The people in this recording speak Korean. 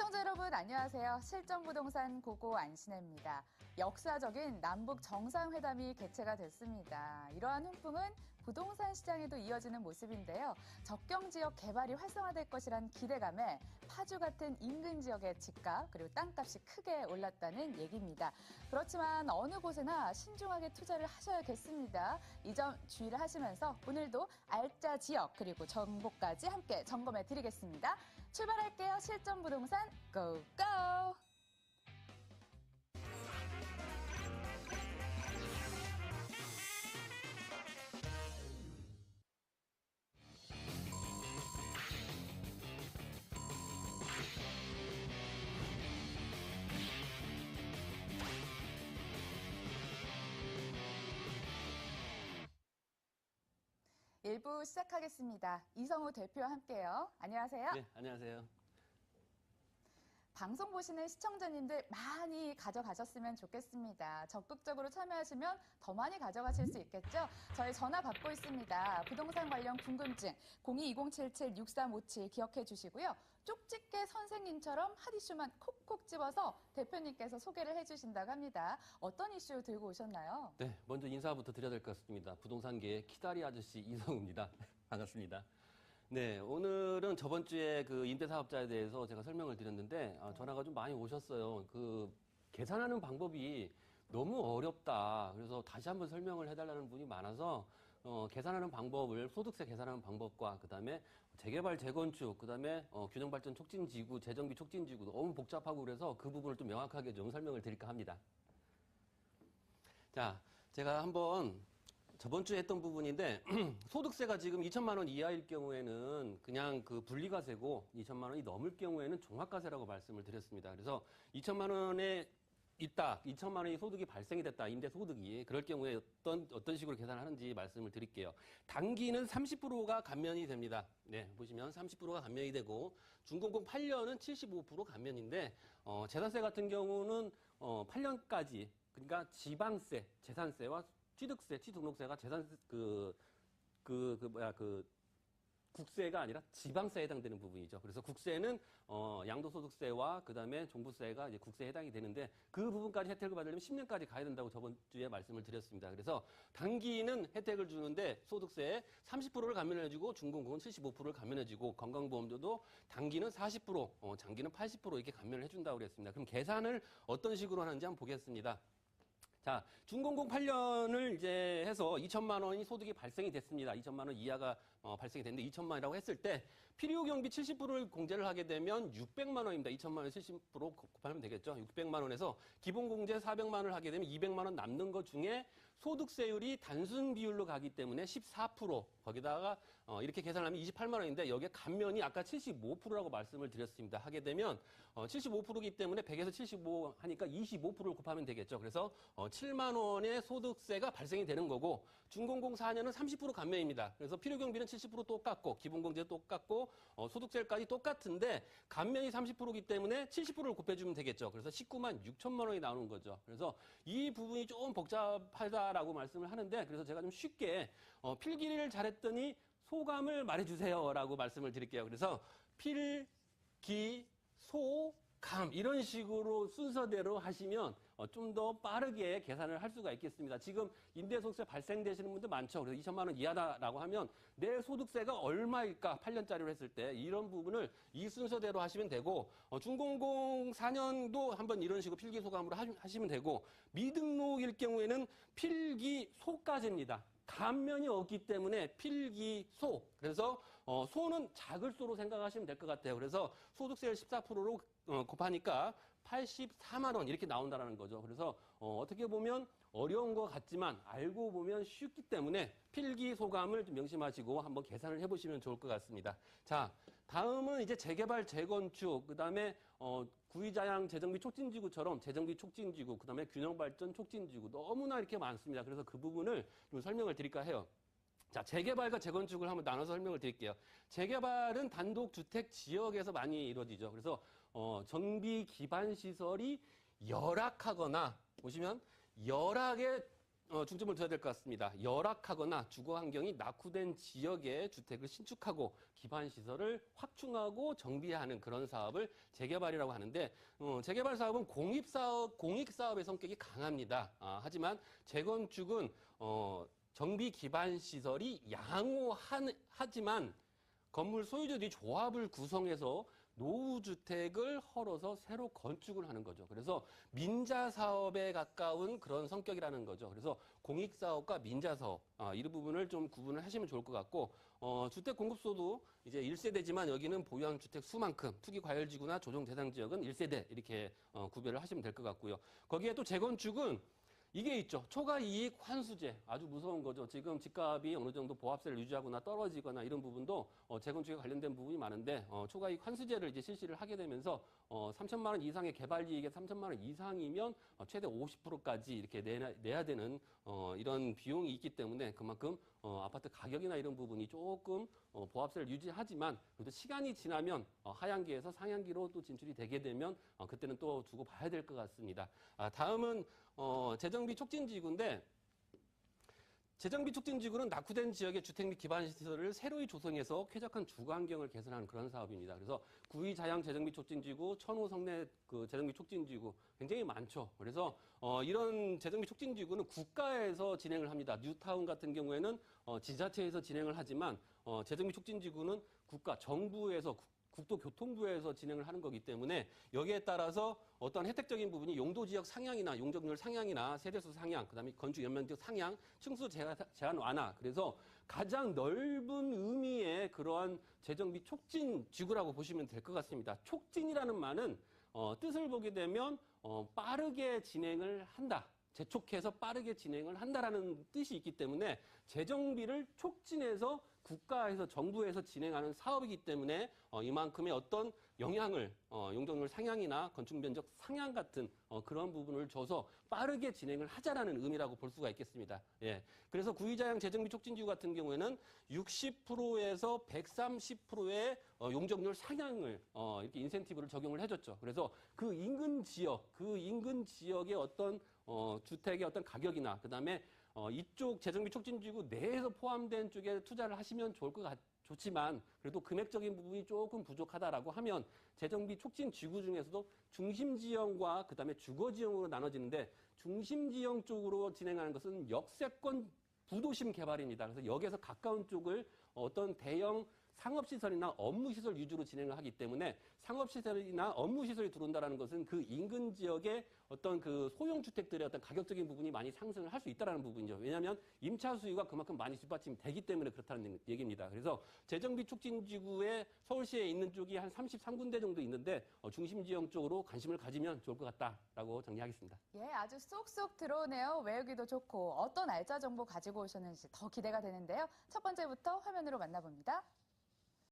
시청자 여러분 안녕하세요. 실전부동산 고고 안신혜입니다. 역사적인 남북 정상회담이 개최가 됐습니다. 이러한 훈풍은 부동산 시장에도 이어지는 모습인데요. 접경지역 개발이 활성화될 것이란 기대감에 파주 같은 인근 지역의 집값 그리고 땅값이 크게 올랐다는 얘기입니다. 그렇지만 어느 곳에나 신중하게 투자를 하셔야겠습니다. 이 점 주의를 하시면서 오늘도 알짜 지역 그리고 정보까지 함께 점검해 드리겠습니다. 출발할게요. 실전부동산 고고! 일부 시작하겠습니다. 이성우 대표와 함께요. 안녕하세요. 네, 안녕하세요. 방송 보시는 시청자님들 많이 가져가셨으면 좋겠습니다. 적극적으로 참여하시면 더 많이 가져가실 수 있겠죠? 저희 전화 받고 있습니다. 부동산 관련 궁금증 02-2077-6357 기억해 주시고요. 쪽집게 선생님처럼 한 이슈만 콕콕 집어서 대표님께서 소개를 해주신다고 합니다. 어떤 이슈 들고 오셨나요? 네, 먼저 인사부터 드려야 될 것 같습니다. 부동산계의 키다리 아저씨 이성우입니다. 반갑습니다. 네, 오늘은 저번 주에 그 임대사업자에 대해서 제가 설명을 드렸는데 전화가 좀 많이 오셨어요. 그 계산하는 방법이 너무 어렵다. 그래서 다시 한번 설명을 해달라는 분이 많아서 계산하는 방법을 소득세 계산하는 방법과 그다음에 재개발 재건축 그다음에 균형발전 촉진지구 재정비 촉진지구 너무 복잡하고 그래서 그 부분을 좀 명확하게 좀 설명을 드릴까 합니다. 자, 제가 한번 저번 주에 했던 부분인데 소득세가 지금 2천만 원 이하일 경우에는 그냥 그 분리과세고 2천만 원이 넘을 경우에는 종합과세라고 말씀을 드렸습니다. 그래서 2천만 원에 있다, 2천만 원이 소득이 발생이 됐다, 임대소득이. 그럴 경우에 어떤 식으로 계산하는지 말씀을 드릴게요. 단기는 30%가 감면이 됩니다. 네, 보시면 30%가 감면이 되고 준공공 8년은 75% 감면인데 재산세 같은 경우는 8년까지 그러니까 지방세, 재산세와 취득세, 취등록세가 재산세, 국세가 아니라 지방세에 해당되는 부분이죠. 그래서 국세는, 양도소득세와 그 다음에 종부세가 이제 국세에 해당이 되는데 그 부분까지 혜택을 받으려면 10년까지 가야 된다고 저번 주에 말씀을 드렸습니다. 그래서 단기는 혜택을 주는데 소득세에 30%를 감면해주고 중공공은 75%를 감면해주고 건강보험료도 단기는 40%, 장기는 80% 이렇게 감면을 해준다고 그랬습니다. 그럼 계산을 어떤 식으로 하는지 한번 보겠습니다. 자, 준공공 8년을 이제 해서 2천만 원이 소득이 발생이 됐습니다. 2천만 원 이하가 발생이 됐는데 2천만 원이라고 했을 때 필요 경비 70%를 공제를 하게 되면 600만 원입니다. 2천만 원에 70% 곱하면 되겠죠. 600만 원에서 기본 공제 400만 원을 하게 되면 200만 원 남는 것 중에 소득세율이 단순 비율로 가기 때문에 14% 거기다가 이렇게 계산하면 28만 원인데 여기에 감면이 아까 75%라고 말씀을 드렸습니다. 하게 되면 75%이기 때문에 100에서 75 하니까 25%를 곱하면 되겠죠. 그래서 7만 원의 소득세가 발생이 되는 거고 준공공 4년은 30% 감면입니다. 그래서 필요경비는 70% 똑같고 기본공제 똑같고 소득세까지 똑같은데 감면이 30%이기 때문에 70%를 곱해주면 되겠죠. 그래서 19만 6천만 원이 나오는 거죠. 그래서 이 부분이 좀 복잡하다라고 말씀을 하는데 그래서 제가 좀 쉽게 필기를 잘했더니 소감을 말해주세요라고 말씀을 드릴게요. 그래서 필기, 소, 감 이런 식으로 순서대로 하시면 좀 더 빠르게 계산을 할 수가 있겠습니다. 지금 임대소득세 발생되시는 분들 많죠. 그래서 2천만 원 이하다라고 하면 내 소득세가 얼마일까 8년짜리로 했을 때 이런 부분을 이 순서대로 하시면 되고 준공공 4년도 한번 이런 식으로 필기소감으로 하시면 되고 미등록일 경우에는 필기소까지입니다. 감면이 없기 때문에 필기소. 그래서 소는 작을 소로 생각하시면 될 것 같아요. 그래서 소득세를 14%로 곱하니까 84만 원 이렇게 나온다는 거죠. 그래서 어떻게 보면 어려운 것 같지만 알고 보면 쉽기 때문에 필기소감을 좀 명심하시고 한번 계산을 해보시면 좋을 것 같습니다. 자, 다음은 이제 재개발, 재건축, 그 다음에 구의자양 재정비 촉진지구처럼 재정비 촉진지구, 그 다음에 균형발전 촉진지구 너무나 이렇게 많습니다. 그래서 그 부분을 좀 설명을 드릴까 해요. 자, 재개발과 재건축을 한번 나눠서 설명을 드릴게요. 재개발은 단독주택 지역에서 많이 이루어지죠. 그래서 정비 기반 시설이 열악하거나 보시면 열악의 중점을 둬야 될 것 같습니다. 열악하거나 주거 환경이 낙후된 지역에 주택을 신축하고 기반 시설을 확충하고 정비하는 그런 사업을 재개발이라고 하는데, 재개발 사업은 공익 사업의 성격이 강합니다. 하지만 재건축은 정비 기반 시설이 양호하지만 건물 소유주들이 조합을 구성해서 노후주택을 헐어서 새로 건축을 하는 거죠. 그래서 민자사업에 가까운 그런 성격이라는 거죠. 그래서 공익사업과 민자사업, 이 부분을 좀 구분을 하시면 좋을 것 같고, 주택 공급소도 이제 1세대지만 여기는 보유한 주택 수만큼, 투기과열지구나 조정대상지역은 1세대 이렇게 구별을 하시면 될 것 같고요. 거기에 또 재건축은 이게 있죠. 초과이익 환수제. 아주 무서운 거죠. 지금 집값이 어느 정도 보합세를 유지하거나 떨어지거나 이런 부분도 재건축에 관련된 부분이 많은데 초과이익 환수제를 이제 실시를 하게 되면서 3천만 원 이상의 개발이익에 3천만 원 이상이면 최대 50%까지 이렇게 내야 되는 이런 비용이 있기 때문에 그만큼 아파트 가격이나 이런 부분이 조금 보합세를 유지하지만 그래도 시간이 지나면 하향기에서 상향기로 또 진출이 되게 되면 그때는 또 두고 봐야 될 것 같습니다. 다음은 재정비 촉진지구인데, 재정비 촉진지구는 낙후된 지역의 주택 및 기반시설을 새로이 조성해서 쾌적한 주거 환경을 개선하는 그런 사업입니다. 그래서 구의자양 재정비 촉진지구, 천호 성내 그 재정비 촉진지구 굉장히 많죠. 그래서 이런 재정비 촉진지구는 국가에서 진행을 합니다. 뉴타운 같은 경우에는 지자체에서 진행을 하지만 재정비 촉진지구는 국가, 정부에서 국토교통부에서 진행을 하는 거기 때문에 여기에 따라서 어떤 혜택적인 부분이 용도지역 상향이나 용적률 상향이나 세대수 상향, 그다음에 건축 연면적 상향, 층수 제한 완화. 그래서 가장 넓은 의미의 그러한 재정비 촉진 지구라고 보시면 될 것 같습니다. 촉진이라는 말은 뜻을 보게 되면 빠르게 진행을 한다. 재촉해서 빠르게 진행을 한다라는 뜻이 있기 때문에 재정비를 촉진해서 국가에서 정부에서 진행하는 사업이기 때문에 이만큼의 어떤 영향을 용적률 상향이나 건축 면적 상향 같은 그런 부분을 줘서 빠르게 진행을 하자라는 의미라고 볼 수가 있겠습니다. 예. 그래서 구의자양 재정비 촉진지구 같은 경우에는 60%에서 130%의 용적률 상향을 이렇게 인센티브를 적용을 해줬죠. 그래서 그 인근 지역의 어떤 주택의 어떤 가격이나 그다음에 이쪽 재정비 촉진지구 내에서 포함된 쪽에 투자를 하시면 좋지만 그래도 금액적인 부분이 조금 부족하다라고 하면 재정비 촉진 지구 중에서도 중심지형과 그다음에 주거지형으로 나눠지는데 중심지형 쪽으로 진행하는 것은 역세권 부도심 개발입니다. 그래서 여기에서 가까운 쪽을 어떤 대형 상업시설이나 업무시설 위주로 진행을 하기 때문에 상업시설이나 업무시설이 들어온다는 것은 그 인근 지역의 어떤 그 소형주택들의 어떤 가격적인 부분이 많이 상승을 할 수 있다는 부분이죠. 왜냐하면 임차 수요가 그만큼 많이 뒷받침이 되기 때문에 그렇다는 얘기입니다. 그래서 재정비 촉진지구에 서울시에 있는 쪽이 한 33군데 정도 있는데 중심지형 쪽으로 관심을 가지면 좋을 것 같다라고 정리하겠습니다. 예, 아주 쏙쏙 들어오네요. 외우기도 좋고 어떤 알짜 정보 가지고 오셨는지 더 기대가 되는데요. 첫 번째부터 화면으로 만나봅니다.